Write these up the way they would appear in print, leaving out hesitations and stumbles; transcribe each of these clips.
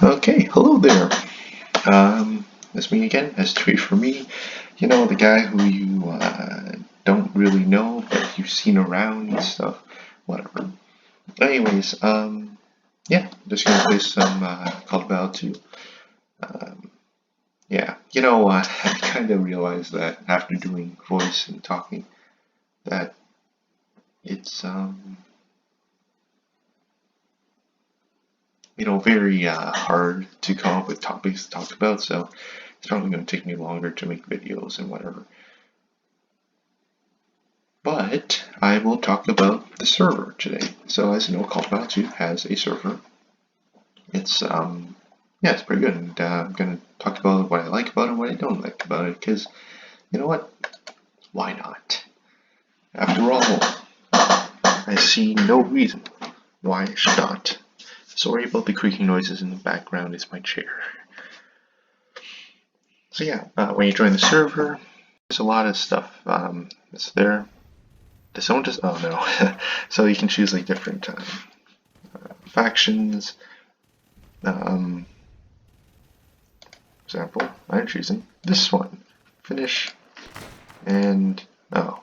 Okay, hello there. It's me again, S3 for me. You know, the guy who you don't really know, but you've seen around and stuff. Whatever. Anyways, yeah, just gonna play some Call of Duty 2. Yeah, I kind of realized that after doing voice and talking, that it's very hard to come up with topics to talk about. So it's probably gonna take me longer to make videos and whatever. But I will talk about the server today. So as you know, Call of Duty has a server. It's yeah, it's pretty good. And I'm gonna talk about what I like about it and what I don't like about it. Because you know what? Why not? After all, I see no reason why I should not. Sorry about the creaking noises in the background. It's my chair. So yeah, when you join the server, there's a lot of stuff that's there. Does someone just? Oh no. So you can choose like different factions. Example, I'm choosing this one. Finish. And oh.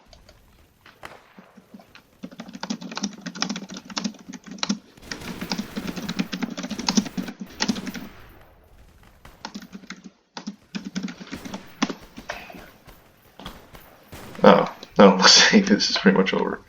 Oh, no, looks like this is pretty much over.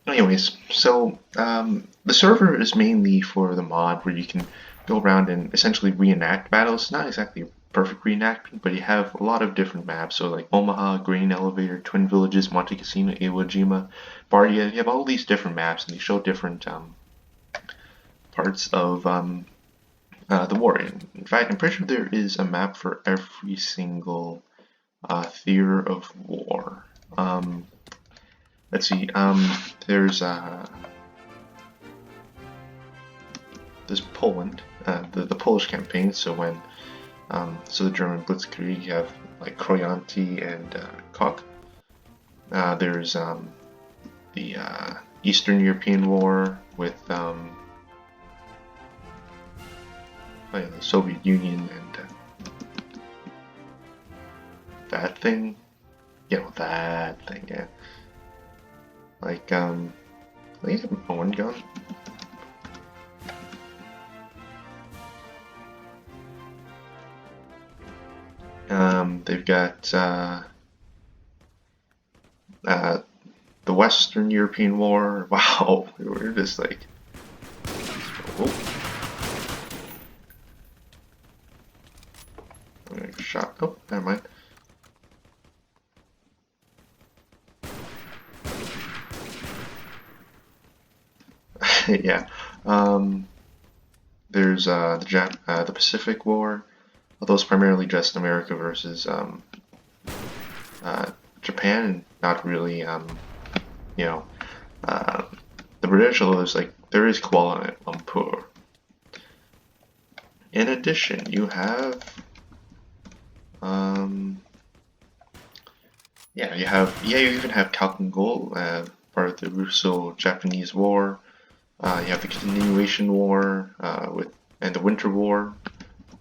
Anyways, so the server is mainly for the mod where you can go around and essentially reenact battles. Not exactly a perfect reenactment, but you have a lot of different maps. So like Omaha, Grain Elevator, Twin Villages, Monte Cassino, Iwo Jima, Bardia. You have all these different maps, and they show different parts of the war. In fact, I'm pretty sure there is a map for every single theater of war. Let's see. There's Poland, the Polish campaign. So when so the German Blitzkrieg, you have like Kroyanti and Koch. There's the Eastern European War with the Soviet Union and that thing. That thing. Yeah. Like they have one gun. They've got the Western European War. Wow, we're just like, oh, I'm gonna get shot. Oh, never mind. Yeah. There's the Pacific War, although it's primarily just America versus Japan, and not really you know the British. Although there is Kuala Lumpur. In addition, you have you even have Kalkungol, part of the Russo-Japanese War. You have the Continuation War and the Winter War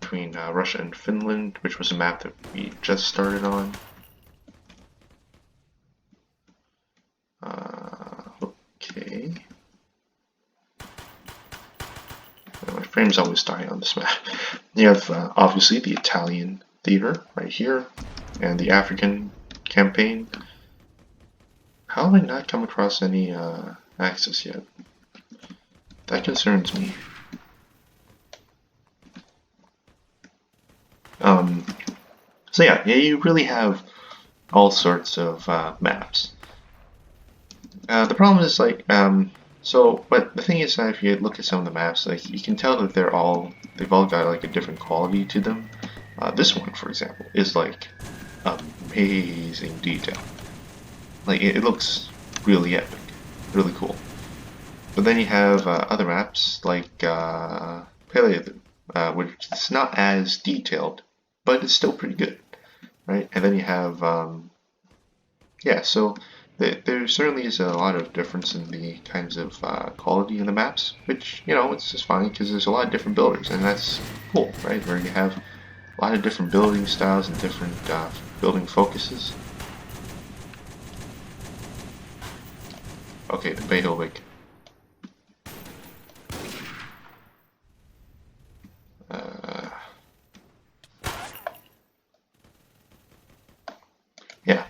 between Russia and Finland, which was a map that we just started on. Okay. My frame's always dying on this map. You have obviously the Italian theater right here, and the African campaign. How have I not come across any access yet? That concerns me. So yeah, you really have all sorts of maps. The problem is but the thing is that if you look at some of the maps, like you can tell that they've all got like a different quality to them. This one, for example, is like amazing detail. Like it looks really epic, really cool. But then you have other maps like Pele, which is not as detailed, but it's still pretty good, right? And then you have yeah, so there certainly is a lot of difference in the kinds of quality in the maps, which, it's just fine because there's a lot of different builders, and that's cool, right? Where you have a lot of different building styles and different building focuses. Okay, the Beethoven. Yeah.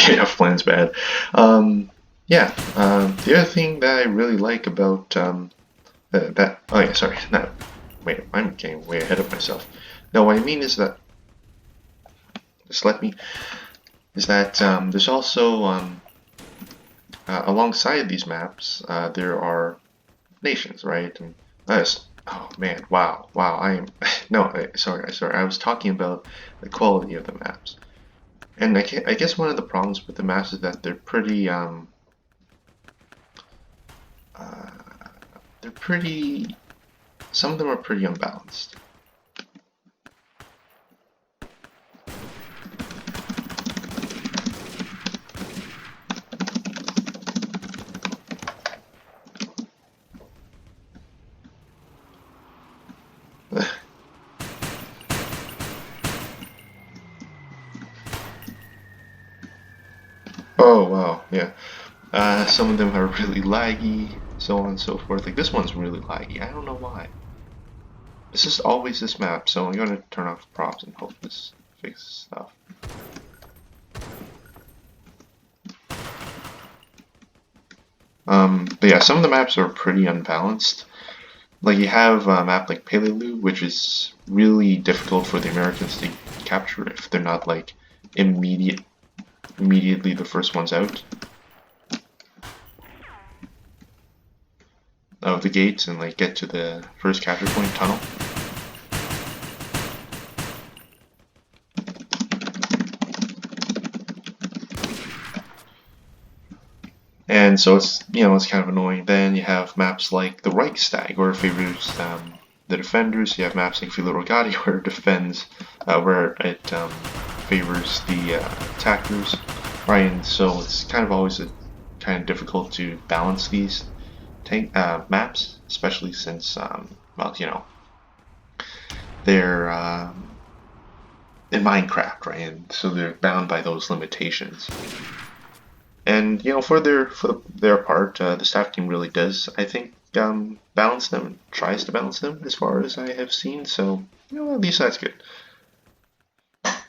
Yeah, Flan's bad. Yeah, the other thing that I really like about oh yeah, sorry, no, wait, I'm getting way ahead of myself. No, what I mean is that, just let me, is that there's also, alongside these maps, there are nations, right? And oh man, wow, I am, no, sorry, I was talking about the quality of the maps. And I guess one of the problems with the maps is that uh, they're pretty, some of them are pretty unbalanced. Oh wow, yeah. Some of them are really laggy, so on and so forth. Like this one's really laggy. I don't know why. It's just always this map, so I'm gonna turn off props and hope this fixes stuff. But yeah, some of the maps are pretty unbalanced. Like you have a map like Peleliu, which is really difficult for the Americans to capture if they're not like immediately the first ones out of the gates and like get to the first capture point tunnel. And so it's kind of annoying. Then you have maps like the Reichstag, where it favors the defenders. You have maps like Villa Rogati, where it defends, where it favors the attackers, right? And so it's kind of always kind of difficult to balance these maps, especially since, well, they're in Minecraft, right? And so they're bound by those limitations. And for their part, the staff team really does, I think, balance them, tries to balance them as far as I have seen. So at least that's good.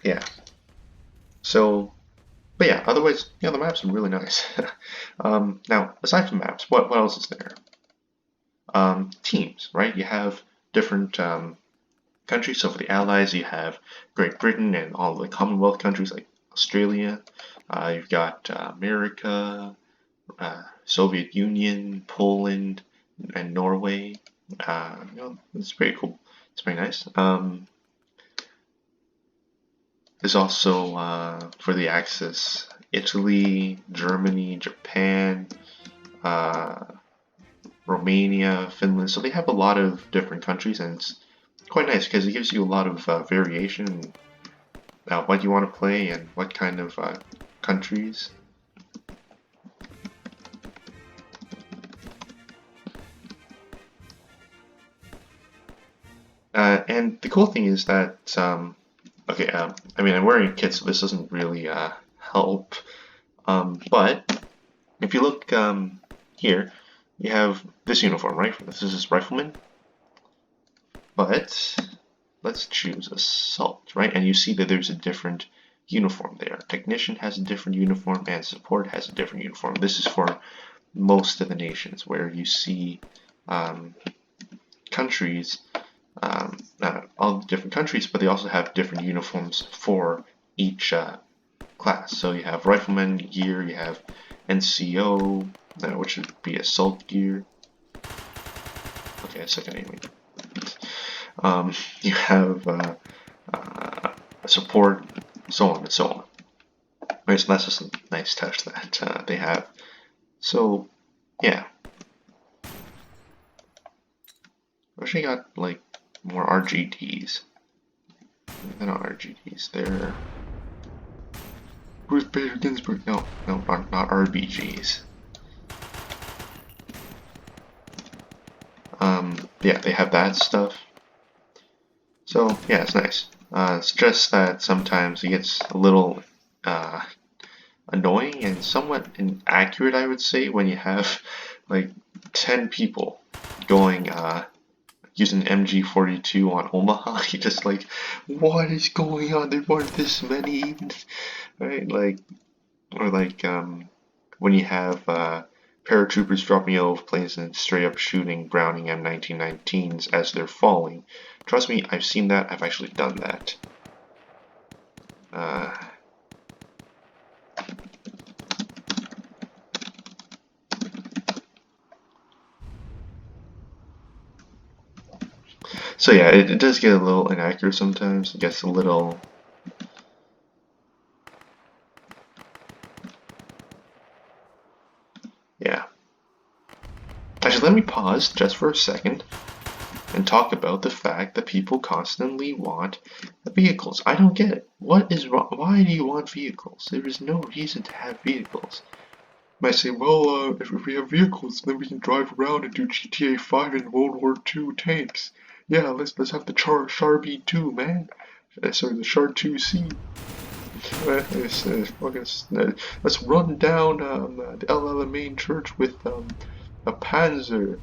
Yeah. So, but yeah, otherwise, the maps are really nice. Now, aside from maps, what else is there? Teams, right? You have different countries. So for the Allies, you have Great Britain and all the Commonwealth countries like Australia. You've got America, Soviet Union, Poland, and Norway. It's pretty cool. It's pretty nice. There's also for the Axis, Italy, Germany, Japan, uh, Romania, Finland. So they have a lot of different countries, and it's quite nice because it gives you a lot of variation in what you want to play and what kind of countries. And the cool thing is that, okay, I mean, I'm wearing a kit, so this doesn't really help. But if you look here, you have this uniform, right? This is Rifleman. But let's choose Assault, right? And you see that there's a different uniform there. Technician has a different uniform, and Support has a different uniform. This is for most of the nations, where you see countries, all the different countries, but they also have different uniforms for each class. So you have Rifleman gear, you have NCO, which would be Assault gear. Okay, a second aiming. You have Support, so on and so on. Right, so that's just a nice touch that they have. So, yeah. I wish I got like more RGDs. They're not RGDs. They're Ruth Bader Ginsburg. No, not RBGs. Yeah, they have that stuff. So yeah, it's nice. It's just that sometimes it gets a little annoying and somewhat inaccurate, I would say, when you have like 10 people going using MG42 on Omaha. You're just like, what is going on? There weren't this many, right? Like, or like when you have paratroopers dropping out of planes and straight up shooting Browning M1919s as they're falling. Trust me, I've seen that. I've actually done that. So yeah, it does get a little inaccurate sometimes. It gets a little... Yeah. Actually, let me pause just for a second and talk about the fact that people constantly want vehicles. I don't get it. What is wrong? Why do you want vehicles? There is no reason to have vehicles. You might say, well, if we have vehicles, then we can drive around and do GTA 5 and World War II tanks. Yeah, let's have the Char B2, man. Sorry, the Char 2C. Let's run down the El Alamein Church with a Panzer.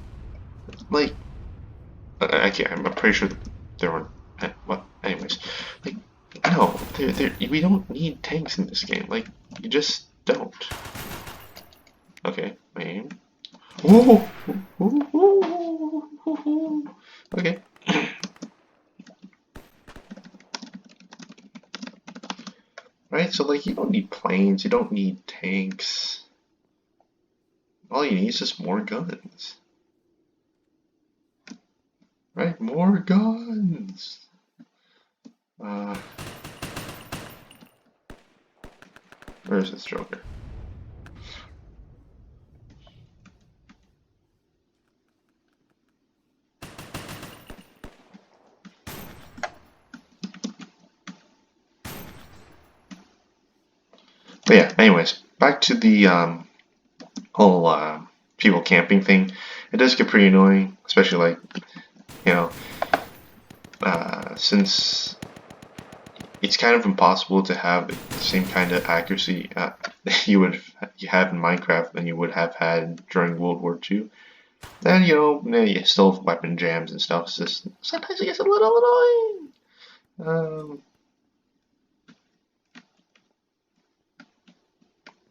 Like, I can't. I'm pretty sure there weren't. Well, anyways, like, no, we don't need tanks in this game. Like, you just don't. Okay, aim. Whoa! Okay. Right, so like you don't need planes, you don't need tanks. All you need is just more guns. Right, more guns. Where's this Joker? But yeah, anyways, back to the whole people camping thing. It does get pretty annoying, especially like, you know, since it's kind of impossible to have the same kind of accuracy you have in Minecraft than you would have had during World War II. Then you still have weapon jams and stuff. It's just sometimes it gets a little annoying.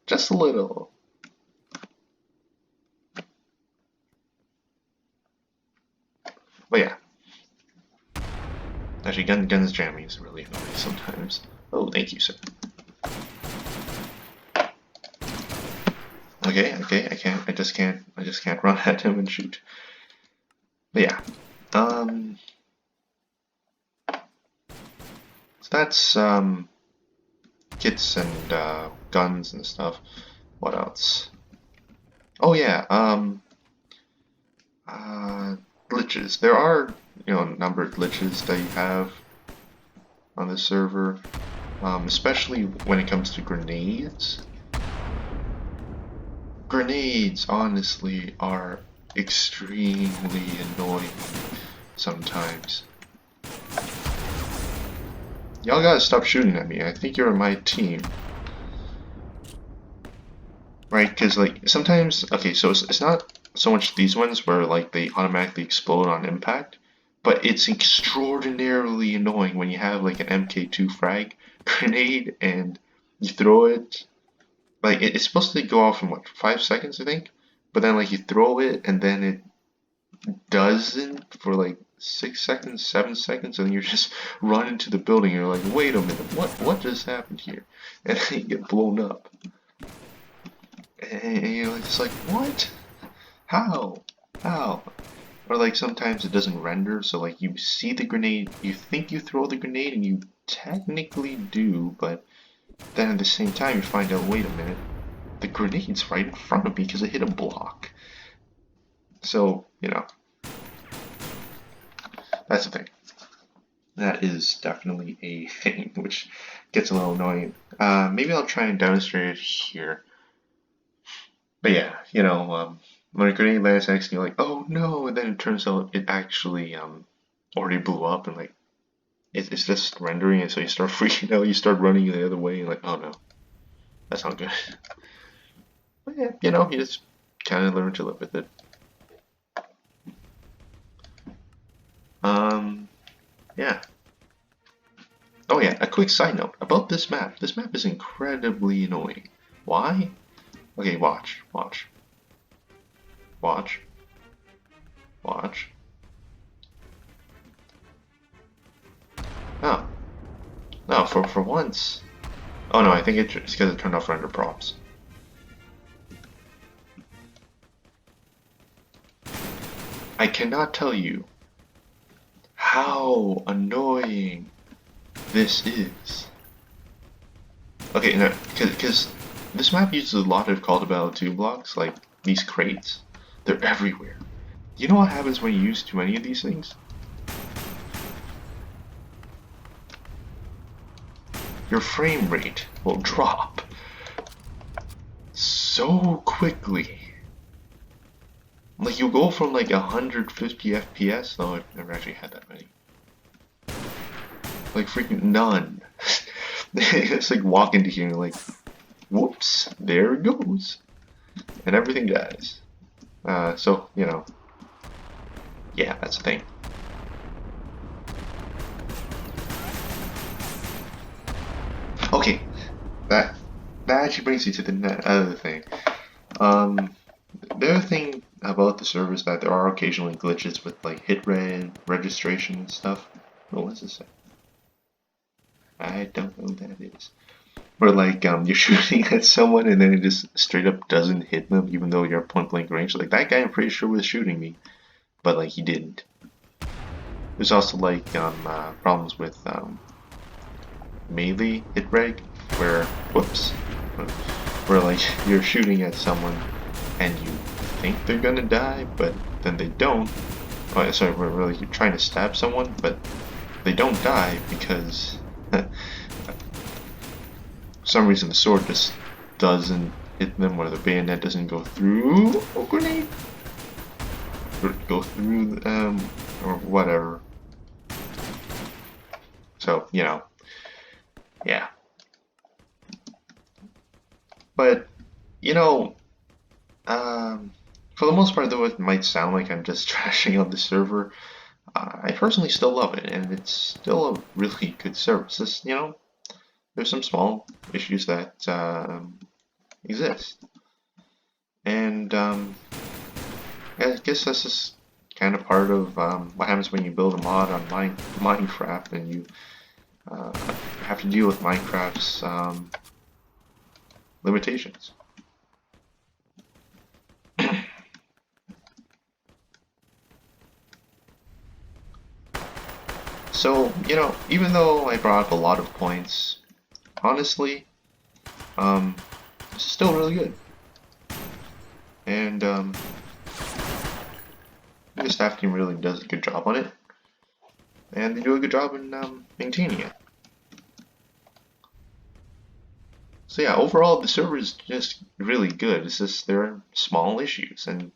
Just a little. But yeah. Actually, guns jamming is really annoying sometimes. Oh, thank you, sir. Okay, I just can't run at him and shoot. But yeah. So that's kits and guns and stuff. What else? Oh yeah, glitches. There are, a number of glitches that you have on this server, especially when it comes to grenades. Grenades, honestly, are extremely annoying sometimes. Y'all gotta stop shooting at me. I think you're on my team. Right, because like sometimes, okay, so it's not so much these ones where like they automatically explode on impact, but it's extraordinarily annoying when you have like an MK2 frag grenade and you throw it. Like it's supposed to go off in what, 5 seconds, I think, but then like you throw it and then it doesn't for like 6 seconds, 7 seconds, and you just run into the building. You're like, wait a minute, what just happened here? And then you get blown up. And you're just like, what? How? How? Or like sometimes it doesn't render, so like you see the grenade, you think you throw the grenade, and you technically do, but then at the same time you find out, wait a minute, the grenade's right in front of me because it hit a block. So, That's the thing. That is definitely a thing, which gets a little annoying. Maybe I'll try and demonstrate it here. But yeah, when a grenade lands next to you, like, oh no, and then it turns out it actually already blew up, and like it's just rendering it, so you start freaking out, you start running the other way, and like, oh no, that's not good. But yeah, you just kind of learn to live with it. Yeah. Oh yeah, a quick side note about this map. This map is incredibly annoying. Why? Okay, watch, watch, watch, watch. Oh, no, for once. Oh no, I think it's because it turned off render props. I cannot tell you how annoying this is. Okay, no, because this map uses a lot of Call to Battle 2 blocks, like these crates. They're everywhere. You know what happens when you use too many of these things? Your frame rate will drop so quickly. Like you'll go from like 150 FPS, though I've never actually had that many. Like freaking none. It's like walk into here and like, whoops, there it goes. And everything dies. So, yeah, that's the thing. Okay, that actually brings you to the other thing. The other thing about the server is that there are occasionally glitches with like hit rate, registration and stuff. Oh, what does this say? I don't know what that is. Where like you're shooting at someone and then it just straight up doesn't hit them even though you're point blank range. Like that guy I'm pretty sure was shooting me, but like he didn't. There's also like problems with melee hit reg where where like you're shooting at someone and you think they're gonna die, but then they don't. Oh, sorry, where like you're trying to stab someone, but they don't die because for some reason the sword just doesn't hit them, or the bayonet doesn't go through. Oh, grenade! Go through or whatever. So yeah. But for the most part, though it might sound like I'm just trashing on the server, I personally still love it, and it's still a really good service. There's some small issues that exist, and I guess that's just kind of part of what happens when you build a mod on Minecraft, and you have to deal with Minecraft's limitations. So, even though I brought up a lot of points, honestly, it's still really good. And the staff team really does a good job on it. And they do a good job in maintaining it. So yeah, overall the server is just really good. It's just there are small issues, and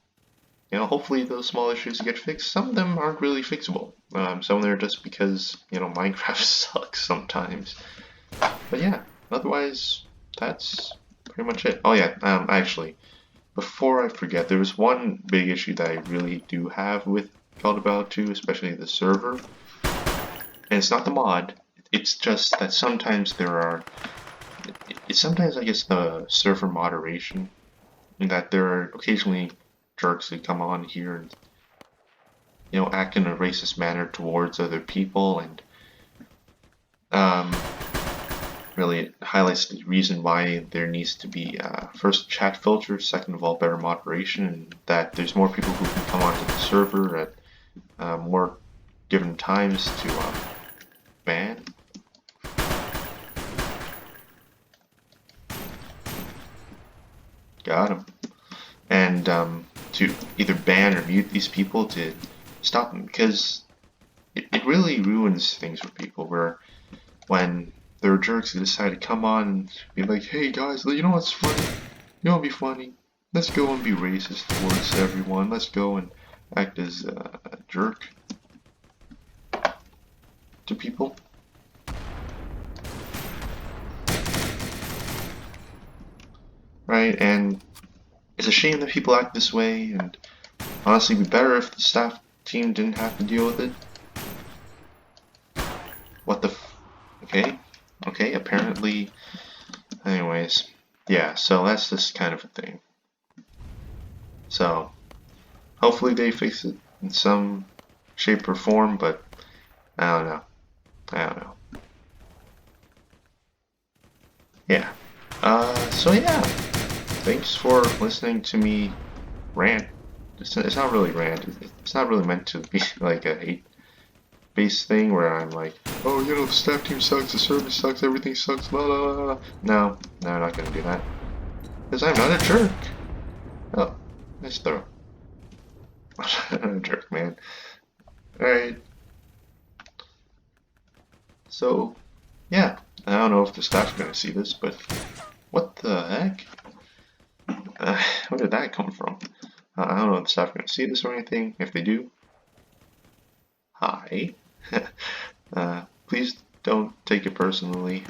hopefully those small issues get fixed. Some of them aren't really fixable. Some of them are just because Minecraft sucks sometimes. But yeah, otherwise that's pretty much it. Oh yeah, actually, before I forget, there was one big issue that I really do have with Call of Duty 2, especially the server, and it's not the mod. It's just that sometimes there are. It's sometimes I guess the server moderation, in that there are occasionally jerks who come on here and act in a racist manner towards other people, and really it highlights the reason why there needs to be first chat filters, second of all better moderation, and that there's more people who can come onto the server at more given times to ban. Got him. And to either ban or mute these people to stop them, because it really ruins things for people where when there are jerks who decide to come on and be like, hey guys, you know what's funny? You know what'd be funny? Let's go and be racist towards everyone. Let's go and act as a jerk to people. Right? And it's a shame that people act this way, and honestly, it'd be better if the staff team didn't have to deal with it. What the okay? Okay, apparently. Anyways, yeah, so that's just kind of a thing. So, hopefully they fix it in some shape or form, but I don't know. I don't know. Yeah. So yeah. Thanks for listening to me rant. It's not really rant. It's not really meant to be like a hate-based thing where I'm like, oh, you know, the staff team sucks, the service sucks, everything sucks, blah, blah, blah. No, I'm not gonna do that. Because I'm not a jerk. Oh, nice throw. I'm not a jerk, man. Alright. So, yeah. I don't know if the staff's gonna see this, but what the heck? Where did that come from? I don't know if the staff are gonna see this or anything. If they do, hi. Please don't take it personally.